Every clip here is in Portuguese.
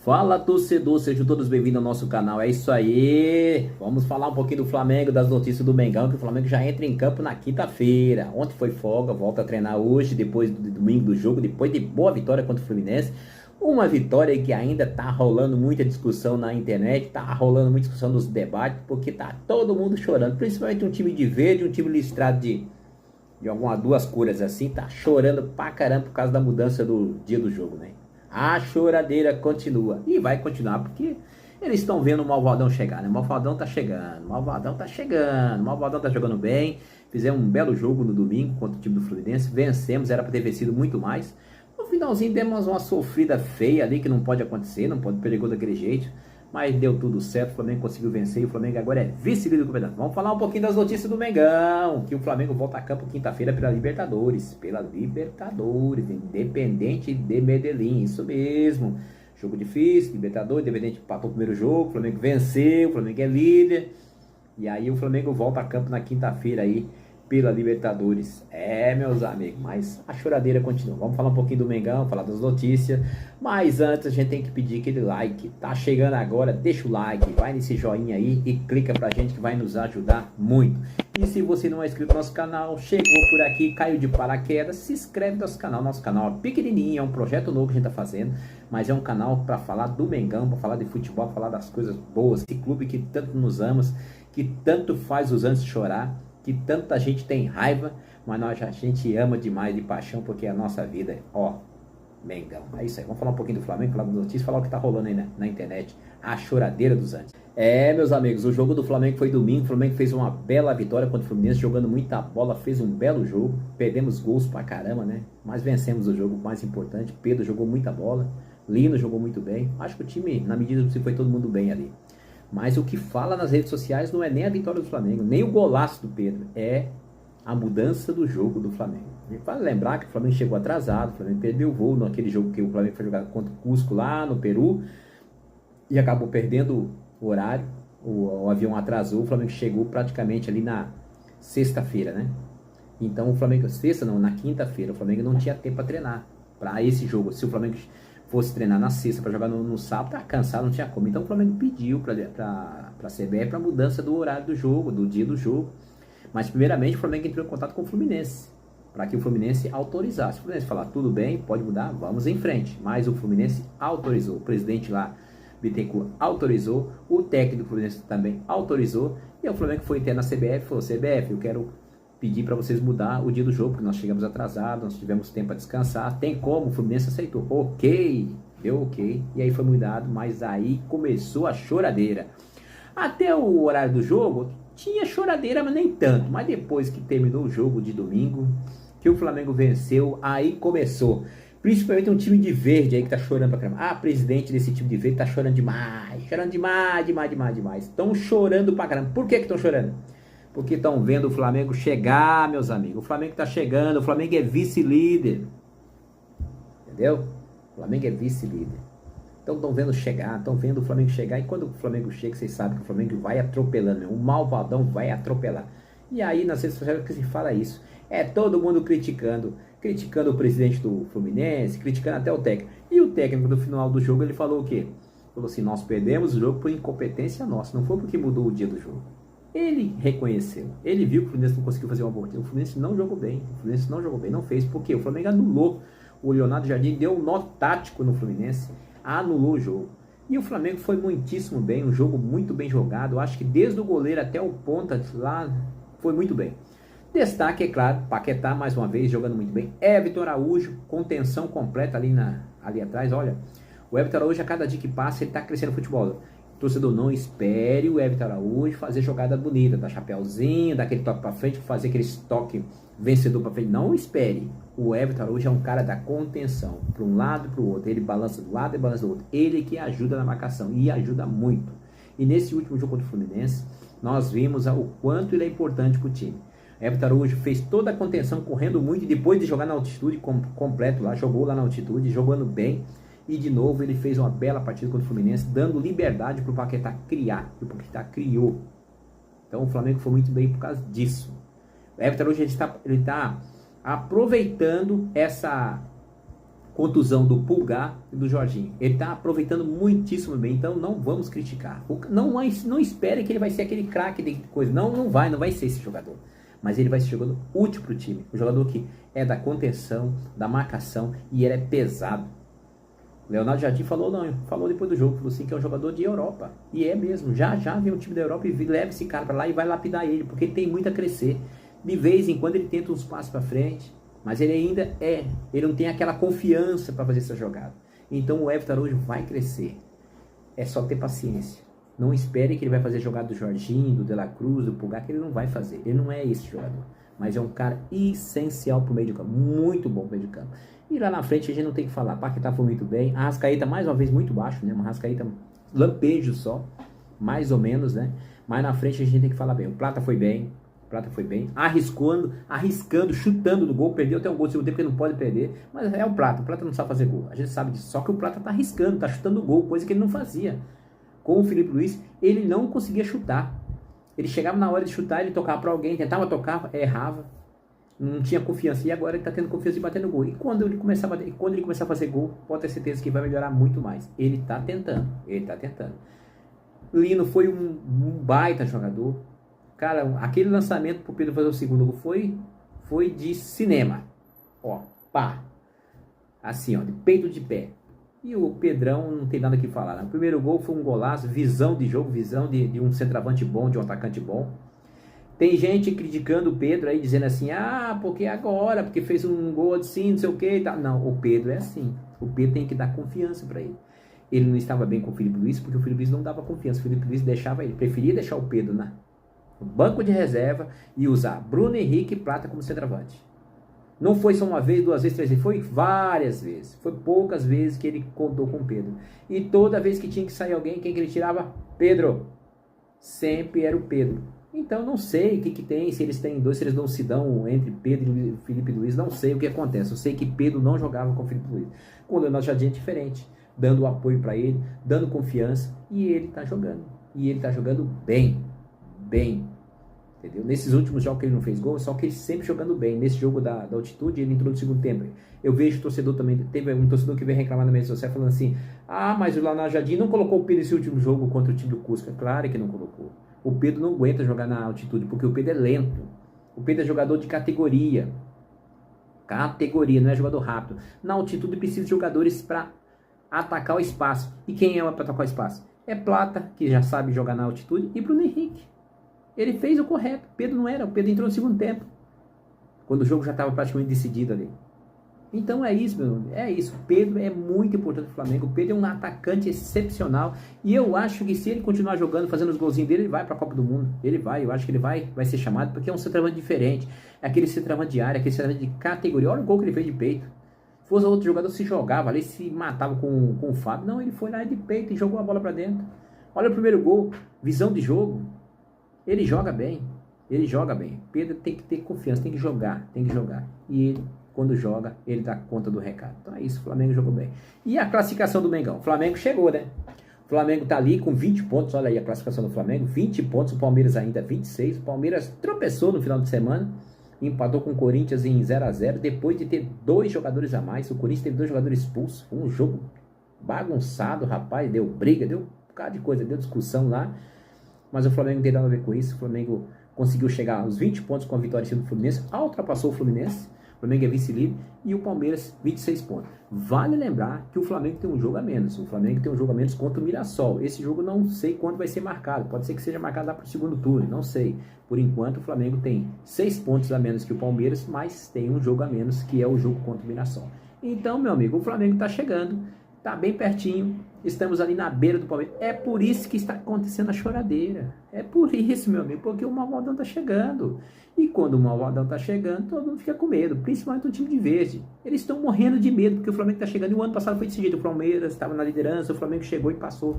Fala, torcedor, sejam todos bem-vindos ao nosso canal. É isso aí, vamos falar um pouquinho do Flamengo, das notícias do Mengão, que o Flamengo já entra em campo na quinta-feira. Ontem foi folga, volta a treinar hoje, depois do domingo do jogo, depois de boa vitória contra o Fluminense. Uma vitória que ainda tá rolando muita discussão na internet, tá rolando muita discussão nos debates, porque tá todo mundo chorando, principalmente um time de verde, um time listrado de algumas duas cores assim, tá chorando pra caramba por causa da mudança do dia do jogo, né? A choradeira continua e vai continuar porque eles estão vendo o Malvadão chegar, né? O Malvadão tá chegando, o Malvadão tá chegando, o Malvadão tá jogando bem. Fizemos um belo jogo no domingo contra o time do Fluminense, vencemos, era para ter vencido muito mais. No finalzinho demos uma sofrida feia ali que não pode acontecer, não pode perder daquele jeito. Mas deu tudo certo, o Flamengo conseguiu vencer e o Flamengo agora é vice-líder do campeonato. Vamos falar um pouquinho das notícias do Mengão, que o Flamengo volta a campo quinta-feira pela Libertadores. Pela Libertadores, Independente de Medellín, isso mesmo. Jogo difícil, Libertadores, Independente empatou o primeiro jogo, o Flamengo venceu, o Flamengo é líder. E aí o Flamengo volta a campo na quinta-feira aí pela Libertadores. É, meus amigos, mas a choradeira continua. Vamos falar um pouquinho do Mengão, falar das notícias. Mas antes a gente tem que pedir aquele like. Tá chegando agora, deixa o like, vai nesse joinha aí e clica pra gente que vai nos ajudar muito. E se você não é inscrito no nosso canal, chegou por aqui, caiu de paraquedas, se inscreve no nosso canal. Nosso canal é pequenininho, é um projeto novo que a gente tá fazendo, mas é um canal para falar do Mengão, para falar de futebol, para falar das coisas boas. Esse clube que tanto nos ama, que tanto faz os antes chorar, que tanta gente tem raiva, mas a gente ama demais de paixão, porque é a nossa vida, ó, Mengão. É isso aí, vamos falar um pouquinho do Flamengo, falar das notícias, falar o que tá rolando aí na internet, a choradeira dos antes. É, meus amigos, o jogo do Flamengo foi domingo, o Flamengo fez uma bela vitória contra o Fluminense, jogando muita bola, fez um belo jogo, perdemos gols pra caramba, né, mas vencemos o jogo, mais importante. Pedro jogou muita bola, Lino jogou muito bem, acho que o time, na medida do possível, foi todo mundo bem ali. Mas o que fala nas redes sociais não é nem a vitória do Flamengo, nem o golaço do Pedro, é a mudança do jogo do Flamengo. E vale lembrar que o Flamengo chegou atrasado, o Flamengo perdeu o voo naquele jogo que o Flamengo foi jogar contra o Cusco lá no Peru e acabou perdendo o horário, o avião atrasou, o Flamengo chegou praticamente ali na sexta-feira, né? Então o Flamengo, sexta não, na quinta-feira, o Flamengo não tinha tempo para treinar para esse jogo. Se o Flamengo fosse treinar na sexta para jogar no sábado, tá cansado, não tinha como. Então o Flamengo pediu para a CBF para mudança do horário do jogo, do dia do jogo. Mas primeiramente o Flamengo entrou em contato com o Fluminense, para que o Fluminense autorizasse. O Fluminense falar, tudo bem, pode mudar, vamos em frente. Mas o Fluminense autorizou, o presidente lá, Bittencourt, autorizou, o técnico do Fluminense também autorizou, e o Flamengo foi até na CBF e falou, CBF, eu quero pedir para vocês mudar o dia do jogo, porque nós chegamos atrasados, nós tivemos tempo para descansar, tem como? O Fluminense aceitou, ok, deu ok, e aí foi mudado, mas aí começou a choradeira. Até o horário do jogo, tinha choradeira, mas nem tanto, mas depois que terminou o jogo de domingo, que o Flamengo venceu, aí começou. Principalmente um time de verde aí que tá chorando pra caramba. Ah, presidente desse time de verde tá chorando demais, demais. Estão chorando pra caramba. Por que estão chorando? Porque estão vendo o Flamengo chegar, meus amigos. O Flamengo está chegando, o Flamengo é vice-líder. Entendeu? O Flamengo é vice-líder. Então estão vendo chegar, estão vendo o Flamengo chegar. E quando o Flamengo chega, vocês sabem que o Flamengo vai atropelando, né? O malvadão vai atropelar. E aí nas redes sociais que se fala isso. É todo mundo criticando o presidente do Fluminense, criticando até o técnico. E o técnico no final do jogo, ele falou o quê? Falou assim, nós perdemos o jogo por incompetência nossa, não foi porque mudou o dia do jogo. Ele reconheceu, ele viu que o Fluminense não conseguiu fazer uma boa partida, o Fluminense não jogou bem, não fez, porque o Flamengo anulou, o Leonardo Jardim deu um nó tático no Fluminense, anulou o jogo, e o Flamengo foi muitíssimo bem, um jogo muito bem jogado, eu acho que desde o goleiro até o ponta lá, foi muito bem. Destaque, é claro, Paquetá mais uma vez, jogando muito bem, Everton Araújo, contenção completa ali atrás, olha, o Everton Araújo a cada dia que passa, ele está crescendo no futebol. Torcedor, não espere o Everton Araújo fazer jogada bonita, dar chapéuzinho, dar aquele toque para frente, fazer aquele toque vencedor para frente. Não espere. O Everton Araújo é um cara da contenção, para um lado e para o outro. Ele balança do lado e balança do outro. Ele que ajuda na marcação e ajuda muito. E nesse último jogo contra o Fluminense, nós vimos o quanto ele é importante para o time. O Everton Araújo fez toda a contenção, correndo muito, e depois de jogar na altitude completo lá, jogou lá na altitude, jogando bem. E de novo ele fez uma bela partida contra o Fluminense, dando liberdade para o Paquetá criar. E o Paquetá criou. Então o Flamengo foi muito bem por causa disso. O Everton hoje ele está aproveitando contusão do Pulgar e do Jorginho. Ele está aproveitando muitíssimo bem, então não vamos criticar. Não espere que ele vai ser aquele craque de coisa. Não vai ser esse jogador. Mas ele vai ser jogador útil para o time. O jogador que é da contenção, da marcação, e ele é pesado. Leonardo Jardim falou depois do jogo, falou assim que é um jogador de Europa. E é mesmo, já vem um time da Europa e leva esse cara para lá e vai lapidar ele, porque ele tem muito a crescer. De vez em quando ele tenta uns passos para frente, mas ele não tem aquela confiança para fazer essa jogada. Então o Everton Araújo vai crescer. É só ter paciência. Não espere que ele vai fazer jogada do Jorginho, do De La Cruz, do Pulgar, que ele não vai fazer. Ele não é esse jogador. Mas é um cara essencial para o meio de campo. Muito bom para o meio de campo. E lá na frente a gente não tem que falar. Paquetá foi muito bem. A Arrascaeta mais uma vez muito baixo, né? Uma Arrascaeta lampejo só. Mais ou menos, né? Mas na frente a gente tem que falar bem. O Plata foi bem. Arriscando, chutando no gol. Perdeu até um gol no segundo tempo, porque não pode perder. Mas é o Plata. O Plata não sabe fazer gol. A gente sabe disso. Só que o Plata tá arriscando, tá chutando o gol. Coisa que ele não fazia. Com o Felipe Luiz, ele não conseguia chutar. Ele chegava na hora de chutar, ele tocava para alguém, tentava tocar, errava. Não tinha confiança. E agora ele está tendo confiança de bater no gol. E quando ele começar a fazer gol, pode ter certeza que vai melhorar muito mais. Ele está tentando. Lino foi um baita jogador. Cara, aquele lançamento pro Pedro fazer o segundo gol foi de cinema. Ó, pá. Assim, ó, de peito de pé. E o Pedrão não tem nada que falar, né? O primeiro gol foi um golaço, visão de jogo, visão de um centroavante bom, de um atacante bom. Tem gente criticando o Pedro aí, dizendo assim, porque agora, porque fez um gol assim, não sei o que e tal. Não, o Pedro é assim. O Pedro tem que dar confiança para ele. Ele não estava bem com o Felipe Luiz, porque o Felipe Luiz não dava confiança. O Felipe Luiz preferia deixar o Pedro no banco de reserva e usar Bruno Henrique e Plata como centroavante. Não foi só uma vez, 2 vezes, 3 vezes, foi várias vezes. Foi poucas vezes que ele contou com o Pedro. E toda vez que tinha que sair alguém, quem que ele tirava? Pedro. Sempre era o Pedro. Então não sei o que tem, se eles têm dois, se eles não se dão entre Pedro e Felipe Luiz, não sei o que acontece. Eu sei que Pedro não jogava com o Felipe Luiz. Com o Leonardo Jardim é diferente, dando apoio para ele, dando confiança, e ele tá jogando. E ele tá jogando bem. Entendeu? Nesses últimos jogos que ele não fez gol, só que ele sempre jogando bem. Nesse jogo da altitude, ele entrou no segundo tempo. Eu vejo o torcedor também, teve um torcedor que veio reclamar na mídia social falando assim, mas o Leonardo Jardim não colocou o Pedro nesse último jogo contra o time do Cusca. Claro que não colocou. O Pedro não aguenta jogar na altitude, porque o Pedro é lento. O Pedro é jogador de categoria. Não é jogador rápido. Na altitude precisa de jogadores para atacar o espaço. E quem é para atacar o espaço? É Plata, que já sabe jogar na altitude, e Bruno Henrique. Ele fez o correto. Pedro não era. O Pedro entrou no segundo tempo, quando o jogo já estava praticamente decidido ali. Então é isso, meu irmão. É isso. Pedro é muito importante pro Flamengo. O Pedro é um atacante excepcional. E eu acho que se ele continuar jogando, fazendo os golzinhos dele, ele vai para a Copa do Mundo. Eu acho que ele vai ser chamado, porque é um centroavante diferente. É aquele centroavante de área, aquele centroavante de categoria. Olha o gol que ele fez de peito. Se fosse outro jogador, se jogava ali, se matava com o Fábio. Não, ele foi lá de peito e jogou a bola para dentro. Olha o primeiro gol. Visão de jogo. Ele joga bem. Pedro tem que ter confiança, tem que jogar. E ele, quando joga, ele dá conta do recado. Então é isso, o Flamengo jogou bem. E a classificação do Mengão? O Flamengo chegou, né? O Flamengo tá ali com 20 pontos, olha aí a classificação do Flamengo, 20 pontos, o Palmeiras ainda 26. O Palmeiras tropeçou no final de semana, empatou com o Corinthians em 0-0, depois de ter 2 jogadores a mais. O Corinthians teve 2 jogadores expulsos, foi um jogo bagunçado, rapaz, deu briga, deu um bocado de coisa, deu discussão lá. Mas o Flamengo não tem nada a ver com isso. O Flamengo conseguiu chegar aos 20 pontos com a vitória em cima do Fluminense, ultrapassou o Fluminense. O Flamengo é vice-líder e o Palmeiras 26 pontos. Vale lembrar que o Flamengo tem um jogo a menos. O Flamengo tem um jogo a menos contra o Mirassol. Esse jogo não sei quando vai ser marcado. Pode ser que seja marcado lá para o segundo turno, não sei. Por enquanto o Flamengo tem 6 pontos a menos que o Palmeiras, mas tem um jogo a menos, que é o jogo contra o Mirassol. Então, meu amigo, o Flamengo está chegando, está bem pertinho. Estamos ali na beira do Palmeiras. É por isso que está acontecendo a choradeira. É por isso, meu amigo, porque o Malvadão está chegando. E quando o Malvadão está chegando, todo mundo fica com medo, principalmente o time de verde. Eles estão morrendo de medo, porque o Flamengo está chegando. E o ano passado foi desse jeito. O Palmeiras estava na liderança, o Flamengo chegou e passou.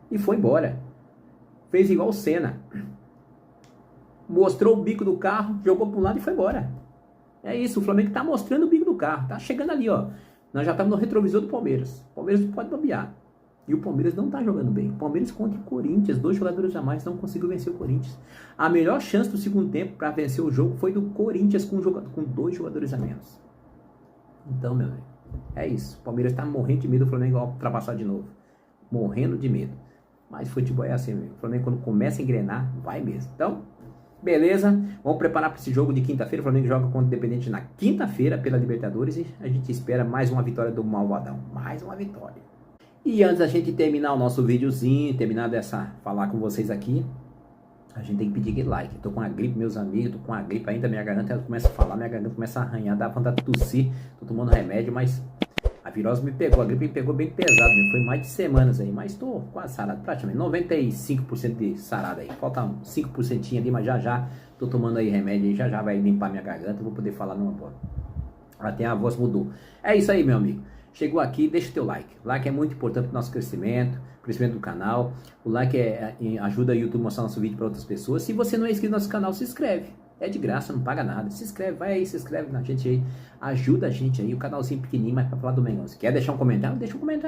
E foi embora. Fez igual o Senna. Mostrou o bico do carro, jogou para um lado e foi embora. É isso, o Flamengo está mostrando o bico do carro. Está chegando ali, ó. Nós já estamos no retrovisor do Palmeiras. O Palmeiras não pode bobear. E o Palmeiras não está jogando bem. O Palmeiras contra o Corinthians, 2 jogadores a mais, não conseguiu vencer o Corinthians. A melhor chance do segundo tempo para vencer o jogo foi do Corinthians com 2 jogadores a menos. Então, meu amigo, É isso. O Palmeiras tá morrendo de medo do Flamengo ultrapassar de novo. Morrendo de medo. Mas futebol é assim mesmo. O Flamengo quando começa a engrenar, vai mesmo. Então, beleza. Vamos preparar para esse jogo de quinta-feira. O Flamengo joga contra o Independente na quinta-feira pela Libertadores. E a gente espera mais uma vitória do Malvadão. Mais uma vitória. E antes da gente terminar o nosso videozinho, falar com vocês aqui, a gente tem que pedir aquele like. Eu tô com a gripe, meus amigos, tô com a gripe ainda, minha garganta começa a falar, minha garganta começa a arranhar, dá vontade de tossir, tô tomando remédio, mas a virose me pegou, a gripe me pegou bem pesado, né? Foi mais de semanas aí, mas tô quase sarado, praticamente 95% de sarado aí, falta 5% ali, mas já tô tomando aí remédio, já vai limpar minha garganta, vou poder falar numa boa. Até a voz mudou. É isso aí, meu amigo. Chegou aqui, deixa o teu like. O like é muito importante para o nosso crescimento do canal. O like ajuda o YouTube a mostrar nosso vídeo para outras pessoas. Se você não é inscrito no nosso canal, se inscreve. É de graça, não paga nada. Se inscreve, vai aí, se inscreve na gente aí. Ajuda a gente aí, o canalzinho pequenininho, mas para falar do Mengão. Se quer deixar um comentário, deixa um comentário aí.